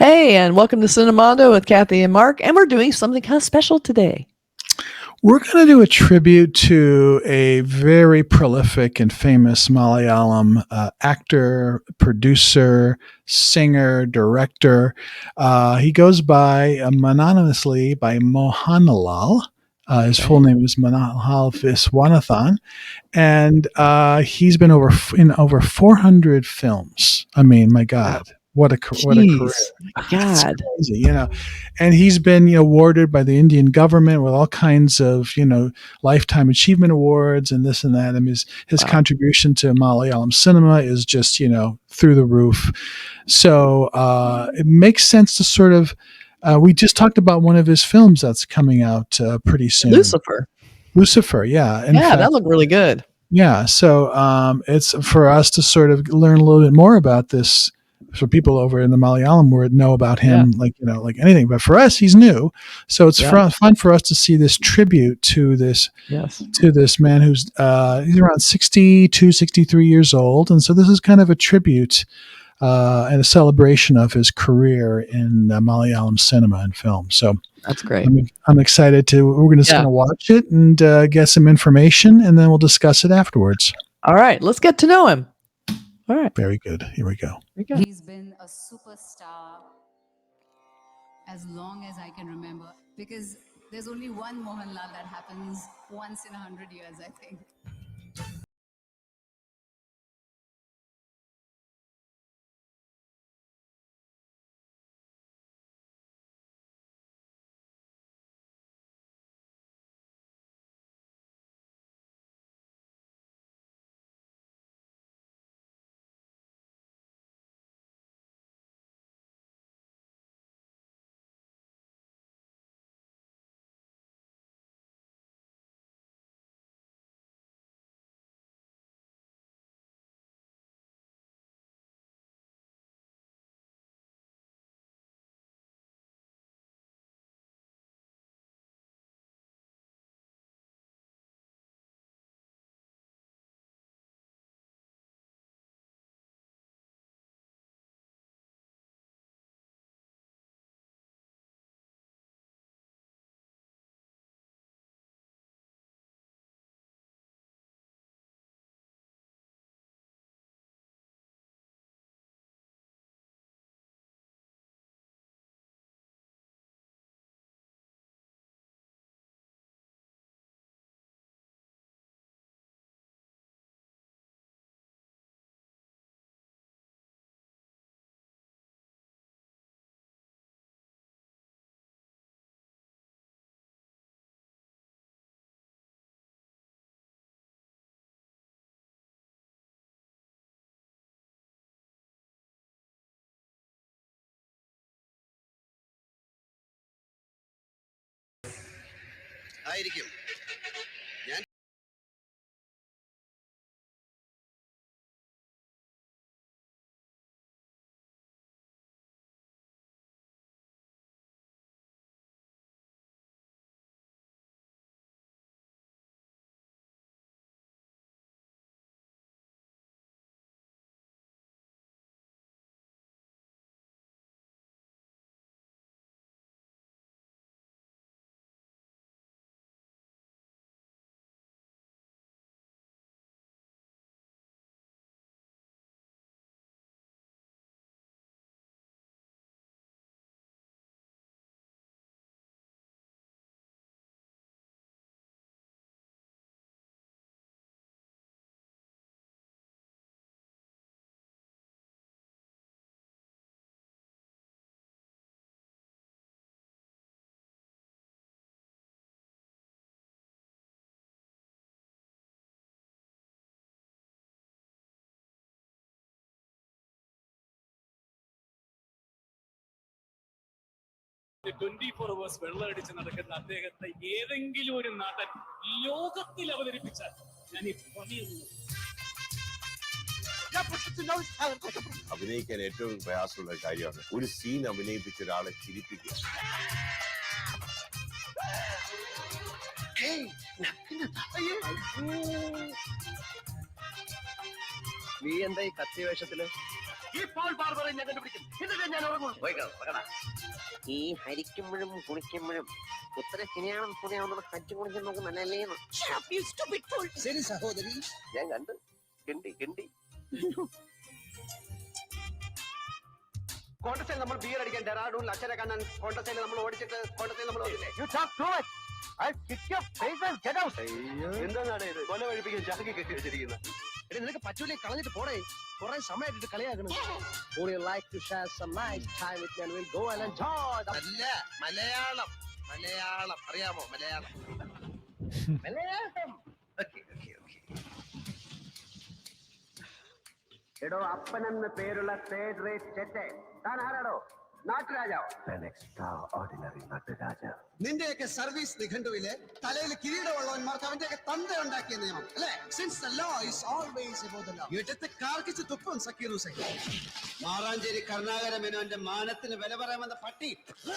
Hey, and welcome to Cinemondo with Kathy and Mark, and we're doing something kind of special today. We're going to do a tribute to a very prolific and famous Malayalam actor, producer, singer, director. He goes by anonymously by Mohanlal. His full name is Mohanlal Viswanathan, and he's been in over 400 films. I mean, my God. Wow. What a career! My God, it's crazy, And he's been awarded by the Indian government with all kinds of lifetime achievement awards and this and that. I mean, his contribution to Malayalam cinema is just through the roof. So it makes sense to sort of. We just talked about one of his films that's coming out pretty soon. Lucifer, yeah. In fact, that looked really good. Yeah, so it's for us to sort of learn a little bit more about this. For people over in the Malayalam world know about him like anything, but for us he's new, so it's fun for us to see this tribute to this man who's he's around 62, 63 years old, and so this is kind of a tribute and a celebration of his career in Malayalam cinema and film. So that's great. I'm excited to. We're just going to watch it and get some information, and then we'll discuss it afterwards. All right, let's get to know him. All right. Very good. Here we go. He's been a superstar as long as I can remember, because there's only one Mohanlal that happens once in 100 years, I think. The 24 hours വെള്ളമടിച്ച് നടക്കുന്ന അദ്ദേഹത്തെ ഏതെങ്കിലും ഒരു നാട്ടൻ ലോകത്തിൽ അവതരിപ്പിച്ചാൽ ഞാൻ ഈ പണിയുന്നു. അഭിനയിക്കാൻ ഏറ്റവും പ്രയാസമുള്ള കാര്യമാണ് ഒരു സീൻ അഭിനയിപ്പിച്ച ഒരാളെ ചിരിപ്പിക്കുക. നീ എന്താ ഈ കത്തി വേഷത്തില്? ഈ ഹരിക്കുമ്പോഴും കുളിക്കുമ്പോഴും ഉത്തര ശനിയാണെന്ന് തുണിയാവുന്ന കച്ചു കുളിച്ച് നമുക്ക് നല്ലല്ലേ. ശരി സഹോദരി, ഞാൻ കണ്ടു. കിണ്ടി കോട്ടസയിൽ നമ്മൾ ബിയർ അടിക്കാൻ ഡെറാഡൂണിൽ അച്ഛനെ കാണാൻ കോട്ടസയിൽ നമ്മൾ ഓടിച്ചിട്ട് കോട്ടസയിൽ നമ്മൾ എന്താണ് ഇത്? കൊല കഴിപ്പിക്കാൻ ചാക്കി കെട്ടി വെച്ചിരിക്കുന്നത്. നിനക്ക് പറ്റൂലേ, കളഞ്ഞിട്ട് പോടേ. കുറെ സമയമായിട്ട് കളിയാക്കണം. Would you like to share some nice time with me and we'll go and enjoy the... അല്ല, മലയാളം അറിയാമോ? മലയാളം. എടോ, അപ്പനെന്ന് പേരുള്ള തേർഡ് റേറ്റ് ചെറ്റെ, താൻ ആരാടോ? നാട്ടുരാജാവ്. നിന്റെയൊക്കെ സർവീസ് നിഘണ്ടുവിലെ തലയിൽ കിരീടമുള്ളവന്മാർക്ക് അവന്റെയൊക്കെ തന്ത ഉണ്ടാക്കിയ നിയമം അല്ലെ? Since the law is always above the law. ഇടത്തെ കാർക്കിച്ച് തുപ്പും സക്കീറു സക്കീർ. മാറാഞ്ചേരി കരുണാകര മേനോന്റെ മാനത്തിന് വില പറയാമെന്ന പട്ടി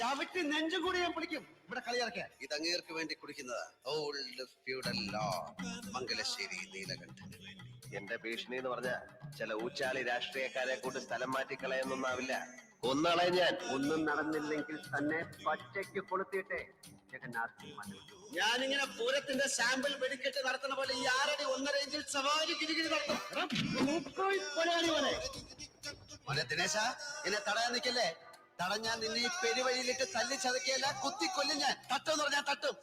ചവിട്ടി നെഞ്ചും കൂടി ഞാൻ പിടിക്കും. ഇവിടെ കളിയിറക്കാൻ ഇത് അങ്ങേർക്ക് വേണ്ടി കുടിക്കുന്നത് ഓൾഡ് ഫ്യൂഡൽ ലോ. മംഗലശ്ശേരി നീലകണ്ഠന് വേണ്ടി. എന്റെ ഭീഷണി എന്ന് പറഞ്ഞ ചില ഊച്ചാളി രാഷ്ട്രീയക്കാരെ കൂട്ട് സ്ഥലം മാറ്റിക്കളയൊന്നുമാവില്ല. കൊന്നളെ ഞാൻ. ഒന്നും നടന്നില്ലെങ്കിൽ തന്നെ പച്ചയ്ക്ക് കൊളുത്തിയിട്ടെ ഞാനിങ്ങനെ പൂരത്തിന്റെ സാമ്പിൾ വെടിക്കെട്ട് നടത്തുന്ന പോലെ ഈ 6 അടി 1.5 ഇഞ്ചിൽ സവാരി കിരികിരി നടത്തും. മോനെ ദിനേശ, എന്നെ തടയാൻ നിൽക്കല്ലേ. തടഞ്ഞാൽ നിന്നെ ഈ പെരുവഴിയിലിട്ട് തല്ലി ചതക്കിയല്ല, കുത്തിക്കൊല്ലും ഞാൻ. തട്ടെന്ന് പറഞ്ഞാൽ തട്ടും.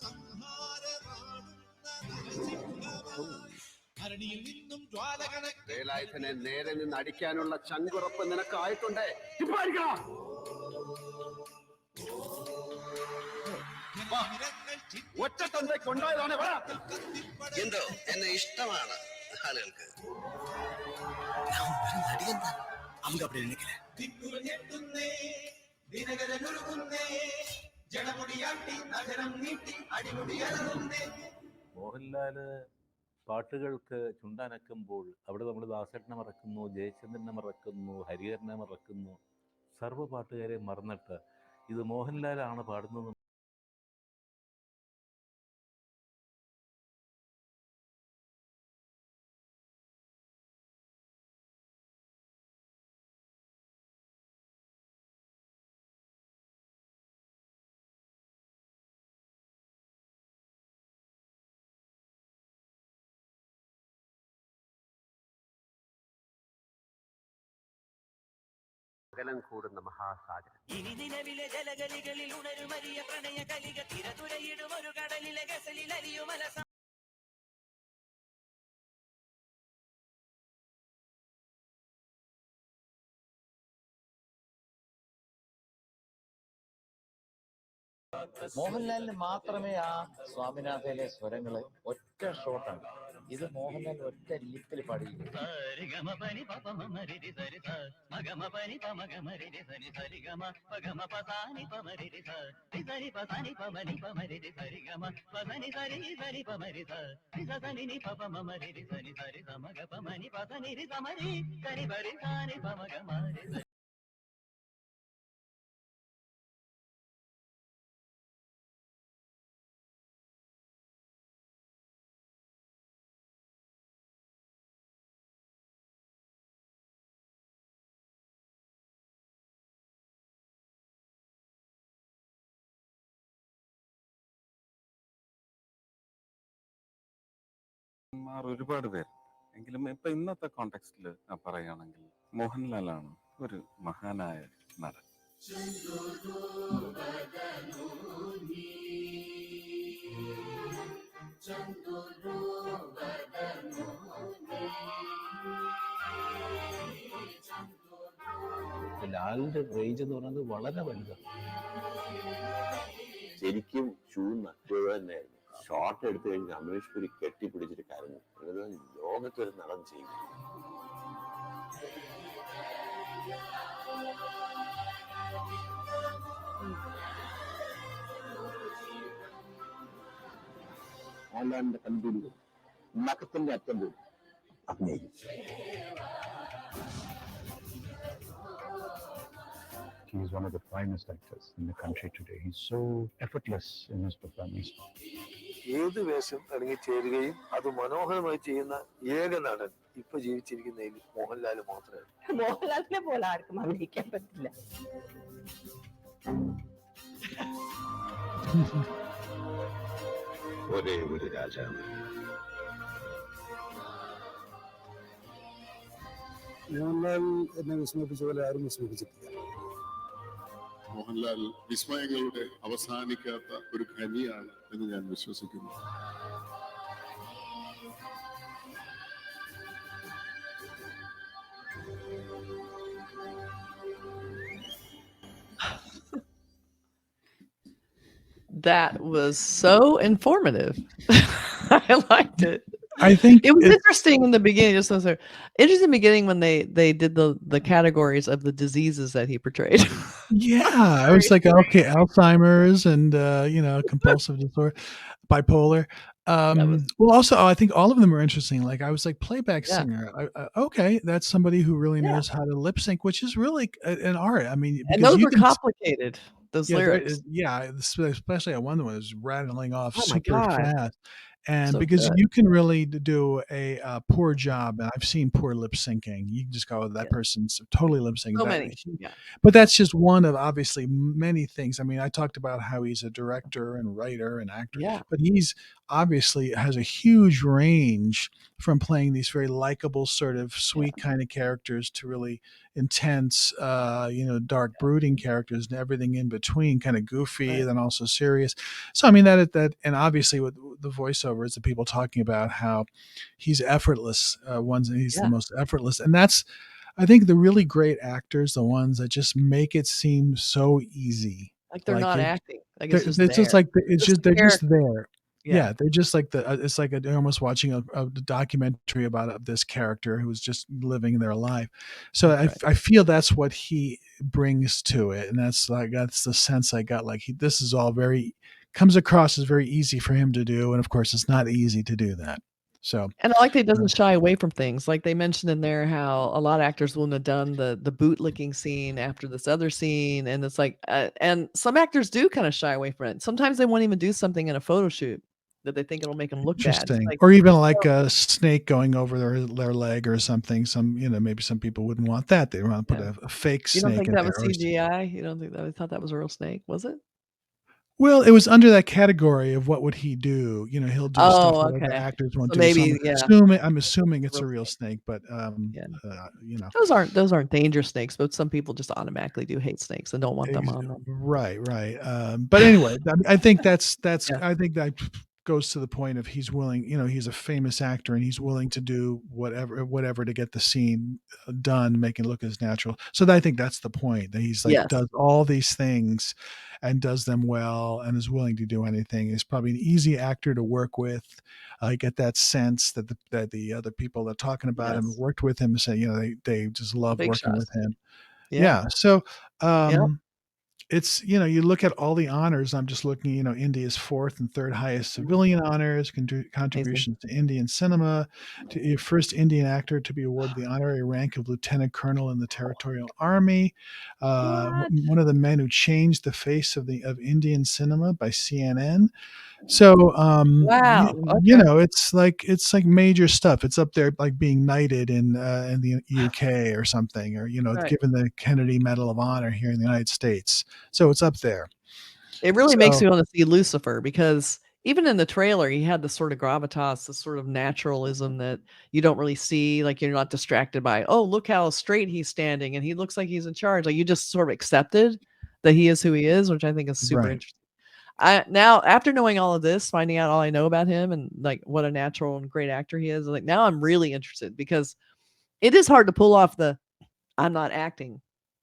വേലായുധനെ നേരെ നിന്ന് അടിക്കാനുള്ള ചങ്കുറപ്പ് നിനക്കായിട്ടുണ്ടേ. ഒറ്റ തന്റെ കൊണ്ടായതാണ്. എന്തോ എന്നെ ഇഷ്ടമാണ് ആളുകൾക്ക്. നമുക്ക് അവിടെ മോഹൻലാല് പാട്ടുകൾക്ക് ചുണ്ടനക്കുമ്പോൾ അവിടെ നമ്മൾ ദാസേട്ടനെ മറക്കുന്നു, ജയചന്ദ്രനെ മറക്കുന്നു, ഹരിഹരനെ മറക്കുന്നു, സർവ്വ പാട്ടുകാരെ മറന്നിട്ട് ഇത് മോഹൻലാലാണ് പാടുന്നത്. അകലം കൂടുന്ന മഹാസാഗരം. ഇനി നിലവിലെ ജലഗലികളിൽ ഉണരുമരിയ പ്രണയ കലിക തിരതുരയിടും ഒരു കടലിലെ ഗസലിൽ അലിയുമല. മോഹൻലാലിന് മാത്രമേ ആ സ്വാമിനാഥയിലെ സ്വരങ്ങള് ഒറ്റ ഷോട്ടാണ്. ഇത് മോഹൻലാൽ ഒറ്റ ലിപ്പിൽ പാടിയില്ല. ഒരുപാട് പേര് എങ്കിലും ഇപ്പൊ ഇന്നത്തെ കോണ്ടെക്സ്റ്റില് പറയുകയാണെങ്കിൽ മോഹൻലാലാണ് ഒരു മഹാനായ നടൻ. ലാലിന്റെ റേഞ്ച് എന്ന് പറയുന്നത് വളരെ വലുതാണ്. ശരിക്കും ഷൂ നട്ടുക തന്നെയായിരുന്നു. ഷോട്ട് എടുത്തു കഴിഞ്ഞ് അമേഷ് പുരി കെട്ടിപ്പിടിച്ചിട്ട് കരഞ്ഞു. ലോകത്തൊരു നടൻ ചെയ്യും. മോഹൻലാലിന്റെ കണ്ടുപിടി നഖത്തിന്റെ അറ്റം പോലും അഭിനയിച്ചു. He is one of the finest actors in the country today. He's so effortless in his performance. ഏത് വേഷം അല്ലെങ്കിൽ ചേരുകയും അത് മനോഹരമായി ചെയ്യുന്ന ഏക നടൻ ഇപ്പൊ ജീവിച്ചിരിക്കുന്നതിൽ മോഹൻലാൽ മാത്രമേ. മോഹൻലാലിനെ പോലെ ആർക്കും അഭിനയിക്കാൻ പറ്റില്ല. ഒരേ ഒരു രാജാവ്. മോഹൻലാൽ എന്നെ വിസ്മയിപ്പിച്ച പോലെ ആരും വിസ്മയിപ്പിച്ചിട്ടില്ല. മോഹൻലാൽ വിസ്മയങ്ങളുടെ അവസാനിക്കാത്ത ഒരു ഖനിയാണ് എന്ന് ഞാൻ വിശ്വസിക്കുന്നു. That was so informative. I liked it. I think it was interesting in the beginning. Just interesting in the beginning when they did the categories of the diseases that he portrayed. Yeah, I was like, okay, Alzheimer's and compulsive disorder, bipolar. Well, also, I think all of them are interesting. Like, I was like, playback singer. Okay, that's somebody who really knows how to lip sync, which is really an art. I mean, And because those you were can complicated. Those lyrics. Especially that one that was rattling off Oh my super God. fast. And So because good. you can really do a poor job, and I've seen poor lip syncing. You can just go, that person's totally lip syncing. So many. Yeah. But that's just one of obviously many things. I mean, I talked about how he's a director and writer and actor, Yeah. but he's obviously has a huge range from playing these very likable, sort of sweet kind of characters to really intense, dark, brooding characters and everything in between, kind of goofy, then also serious. So, I mean, that, and obviously with the voiceovers, the people talking about how he's effortless, he's the most effortless. And that's, I think, the really great actors, the ones that just make it seem so easy. Like they're not acting. Like it's just It's just there. like Just they're the just character. there. Yeah. Yeah, they're just like it's like they're almost watching a documentary about this character who was just living their life. So That's I feel that's what he brings to it, and that's the sense I got. Like this is all comes across as very easy for him to do, and of course it's not easy to do that. So, And I like that he doesn't shy away from things. Like they mentioned in there how a lot of actors wouldn't have done the boot licking scene after this other scene, and it's like, and some actors do kind of shy away from it. Sometimes they won't even do something in a photo shoot that they think it'll make them look bad. It's interesting. like, Or even like a snake going over their leg or something. Maybe some people wouldn't want that. They want to put a fake you don't snake think in that there. was CGI? You don't think that? I thought that was a real snake. Was it? Well, it was under that category of what would he do? He'll do stuff that other actors won't So do. So maybe, I'm assuming it's a real snake, but those aren't dangerous snakes, but some people just automatically do hate snakes and don't want them on them. Right. But anyway, I think that's I think that goes to the point of he's willing. He's a famous actor and he's willing to do whatever to get the scene done, make it look as natural. So I think that's the point, that he's like does all these things and does them well and is willing to do anything. He's probably an easy actor to work with. I get that sense that the other people that are talking about him worked with him, say they just love working with him. Yeah. So it's, you look at all the honors. I'm just looking, India's fourth and third highest civilian honors, contributions to Indian cinema, to your first Indian actor to be awarded the honorary rank of lieutenant colonel in the Territorial Army, one of the men who changed the face of Indian cinema by CNN. So, Wow. it's like major stuff. It's up there, like being knighted in the UK or something, or, given the Kennedy Medal of Honor here in the United States. So it's up there. It really makes me want to see Lucifer, because even in the trailer, he had this sort of gravitas, this sort of naturalism that you don't really see. Like, you're not distracted by, oh, look how straight he's standing and he looks like he's in charge. Like, you just sort of accepted that he is who he is, which I think is super interesting. Now, after knowing all of this, finding out all I know about him and like what a natural and great actor he is, like now I'm really interested, because it is hard to pull off the I'm not acting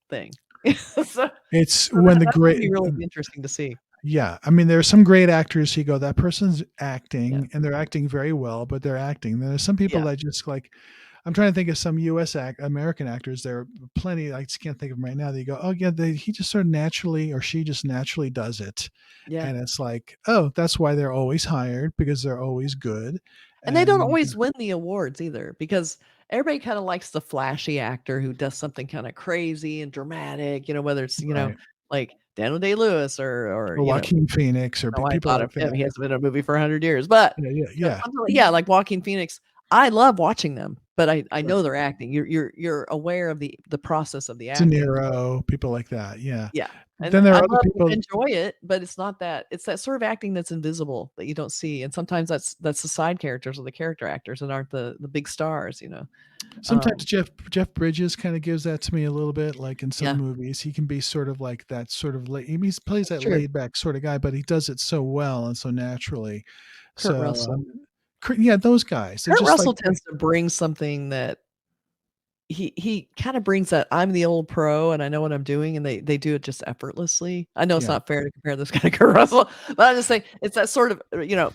thing. It's when the great, be really interesting to see. Yeah. I mean, there are some great actors who go, that person's acting and they're acting very well, but they're acting. There are some people that just like, I'm trying to think of some American actors. There are plenty, I just can't think of them right now. They go, oh yeah, he just sort of naturally, or she just naturally does it. Yeah. And it's like, oh, that's why they're always hired, because they're always good. And they don't always win the awards either, because everybody kind of likes the flashy actor who does something kind of crazy and dramatic, whether it's, like Daniel Day-Lewis or you know, Joaquin Phoenix or no, I people thought of like him. that. He hasn't been in a movie for 100 years, but Yeah. like Joaquin Phoenix. I love watching them, but I Sure. know they're acting. You're aware of the process of the De acting. Niro, people like that. Yeah. Yeah, and Then there I are other love people. enjoy it, but it's not that. It's that sort of acting that's invisible that you don't see, and sometimes that's the side characters or the character actors and aren't the big stars. Sometimes Jeff Bridges kind of gives that to me a little bit, like in some Yeah, movies. He can be sort of like that sort of he plays that's that true. laid back sort of guy, but he does it so well and so naturally. Kurt So Russell. yeah, those guys. They're Kurt just like Russell tends to bring something that he kind of brings that I'm the old pro and I know what I'm doing, and they do it just effortlessly. I know it's yeah, not fair to compare this guy to Kurt Russell, but I'm just saying it's that sort of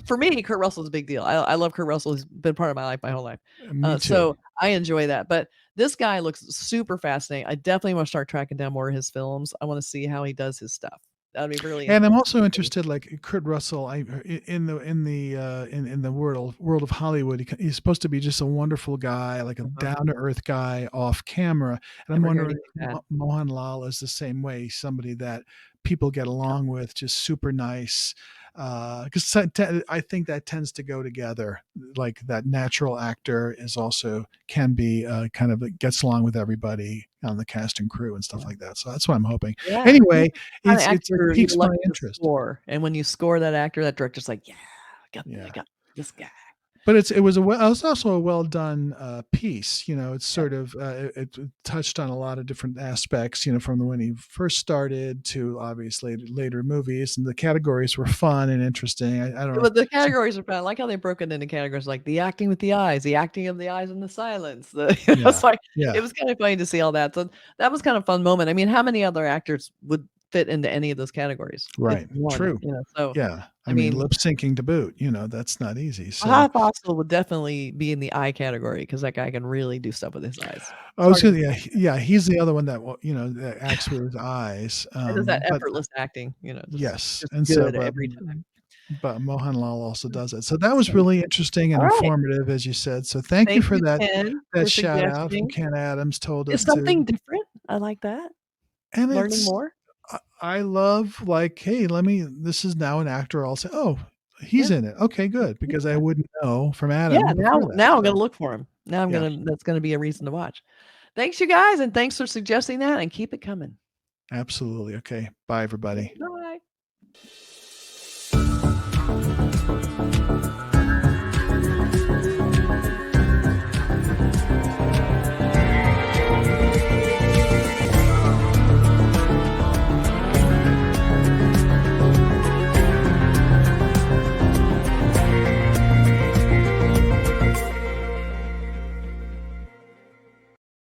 for me, Kurt Russell's a big deal. I love Kurt Russell. He's been part of my life my whole life. me too. So I enjoy that. But this guy looks super fascinating. I definitely want to start tracking down more of his films. I want to see how he does his stuff. That'd be really And I'm interesting. also interested, like Kurt Russell, in the world of Hollywood, he's supposed to be just a wonderful guy, like a down to earth guy off camera. And I'm Never heard wondering anything bad. if Mohanlal is the same way, somebody that people get along with, just super nice. Because I think that tends to go together. Like that natural actor can be kind of gets along with everybody on the cast and crew and stuff like that. So that's what I'm hoping. Yeah. He's Anyway, the kind of it actor you piques my like to interest. score. And when you score that actor, that director's like, yeah, I Yeah. got this guy. But it was also a well done piece. It's sort of it touched on a lot of different aspects. From when he first started to obviously later movies, and the categories were fun and interesting. I don't know. But the categories are fun. I like how they broke it into categories like the acting with the eyes, the acting of the eyes and the silence. It's like Yeah. it was kind of funny to see all that. So that was kind of a fun moment. I mean, how many other actors would fit into any of those categories? It's Right. one, True. so Yeah. I I mean, mean, lip syncing to boot. That's not easy. So High Fossil would definitely be in the eye category because that guy can really do stuff with his eyes. It's I was hard to gonna, yeah, he's the other one that that acts with his eyes. and does that But effortless acting, yes, just and so good every time. but Mohanlal also does it. So that was really interesting and All right. informative, as you said. So thank you Thank for you, that Ken, for shout out from suggesting. Ken Adams told It's us to, something different. I like that. and Learning more. I love like, hey, this is now an actor. I'll say, oh, he's in it. Okay, good, because I wouldn't know from Yeah, Adam before that. now I'm gonna look for him. Now Yeah. that's gonna be a reason to watch. Thanks, you guys, and thanks for suggesting that, and keep it coming. Absolutely. Okay. Bye, everybody. Bye.